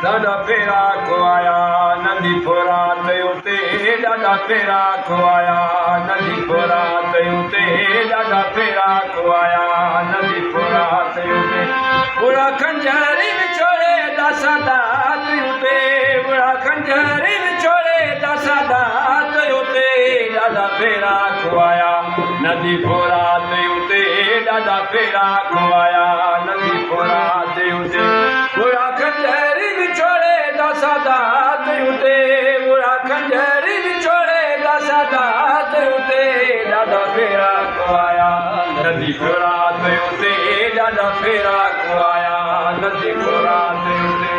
ॾाढा फेरा खुआया नंढी फोरात उते ॾाढा फेरा खुआया नंढी फोरात उते ॾाढा फेरा खुआया नंढी फोरात उते बुढ़ा खंजरी विछोड़े दासा दात उते बुढ़ा खंजरी विछोड़े दासा दात उते ॾाढा फेरा खुआया नंढी फोरात उते ॾाढा फेरा खुआया नंढी फोरात उते बुढ़ा खंजरी विछोड़े दासा दात उते बुढ़ा खंजरी विछोड़े दासा दात उते ॾाढा फेरा खुआया नंढी फोरात उते ॾाढा फेरा खुआया नंढी फोरात उते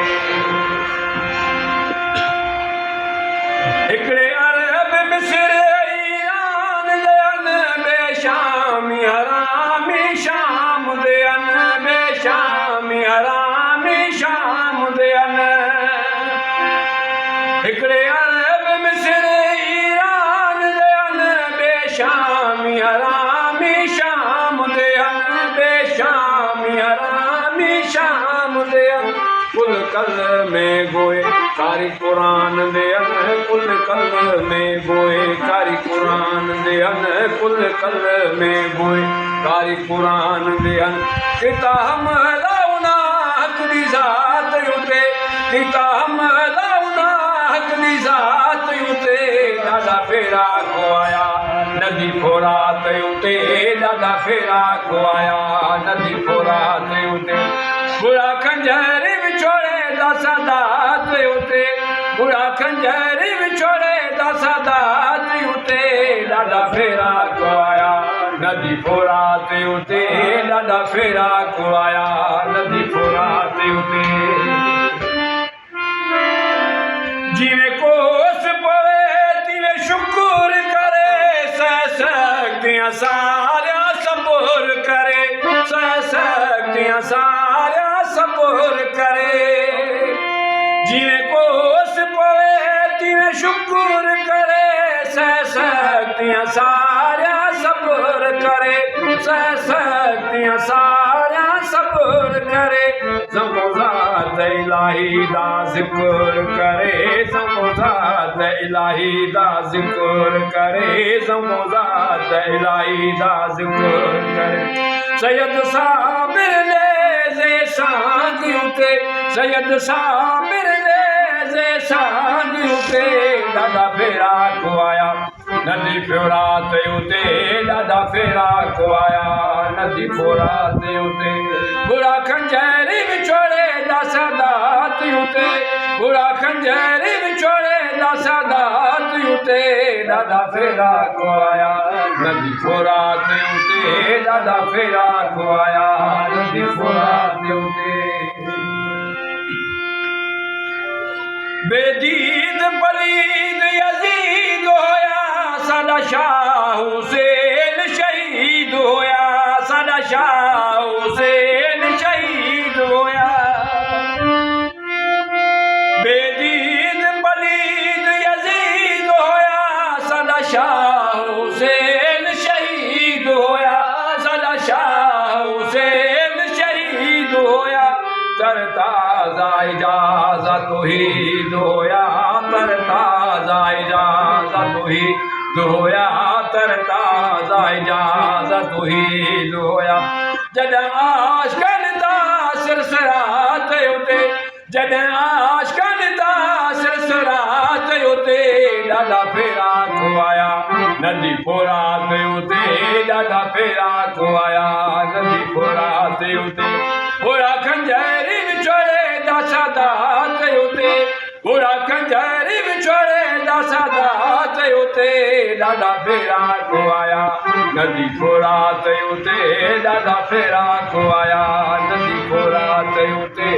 हिकिड़े अरब मिस्र ईरान दयन बेशामी हरामी शाम दयन बेशामी हरामी शाम दयन हिकिड़े अरब मिस्र ईरान दयन बेशामी हरामी शाम दयन बेशामी हरामी शाम दयन कुल कल में गोए कारी कुरान दयन कुल कल में गोए कारी कुरान दयन कुल कल में गोए कारी कुरान दयन किता हम लाउना हक दी ज़ात उते किता हम लाउना हक दी ज़ात उते ॾाढा फेरा खुआया नंढी फोरात उते ॾाढा फेरा खुआया नंढी फोरात उते बुढ़ा खंजरी विछोड़े दासा दात उते बुढ़ा खंजरी विछोड़े दासा दात उते ॾाढा फेरा खुआया नंढी फोरात उते ॾाढा फेरा खुआया नंढी फोरात उते जिवे कोस पवे तिवे शुक्र करे सकतियां सारिया सबूर करे सकतियां सारिया सबूर करे जिवे कोस पवे तिवे शुक्र करे सकतियां सारिया सबूर करे सकतियां सारिया सबूर करे ज़ात इलाही दा ज़िक्र करे ज़ात इलाही दा ज़िक्र करे ज़ात इलाही दा ज़िक्र करे सैयद साबिर ले जे सांग उते सैयद साबिर ले जे सांग उते ॾाढा फेरा खुआया नंढी फोरात उते ॾाढा फेरा खुआया नंढी फोरात उते बुढ़ा खंजरी विछोड़े दासा दात उते बुढ़ा खंजरी विछोड़े दासा दात उते ॾाढा फेरा खुआया नंढी फोरात उते ॾाढा फेरा खुआया नंढी फोरात उते बेदीद पलीद यजीद होया साडा शाह हुसैन शहीद होया साडा शाह हुसैन शहीद होया बेदीद पलीद यजीद होया साडा शाह हुसैन शहीद होया साडा शाह हुसैन शहीद होया तरताज़ा इजाज़त ही दोया तरताज़ा इजाज़त ही दोया तरताज़ा इजाज़त ही दोया जॾहिं आशिक़न ता सिरसिरात उते जॾहिं आशिक़न ता सिरसिरात उते ॾाढा फेरा खुआया नंढी फोरात उते ॾाढा फेरा खुआया नंढी फोरात उते बुढ़ा खंजरी विछोड़े दासा दात उते बुढ़ा खंजरी विछोड़े दासा दात उते ॾाढा फेरा खुआया नंढी फोरात उते ॾाढा फेरा खुआया नंढी फोरात उते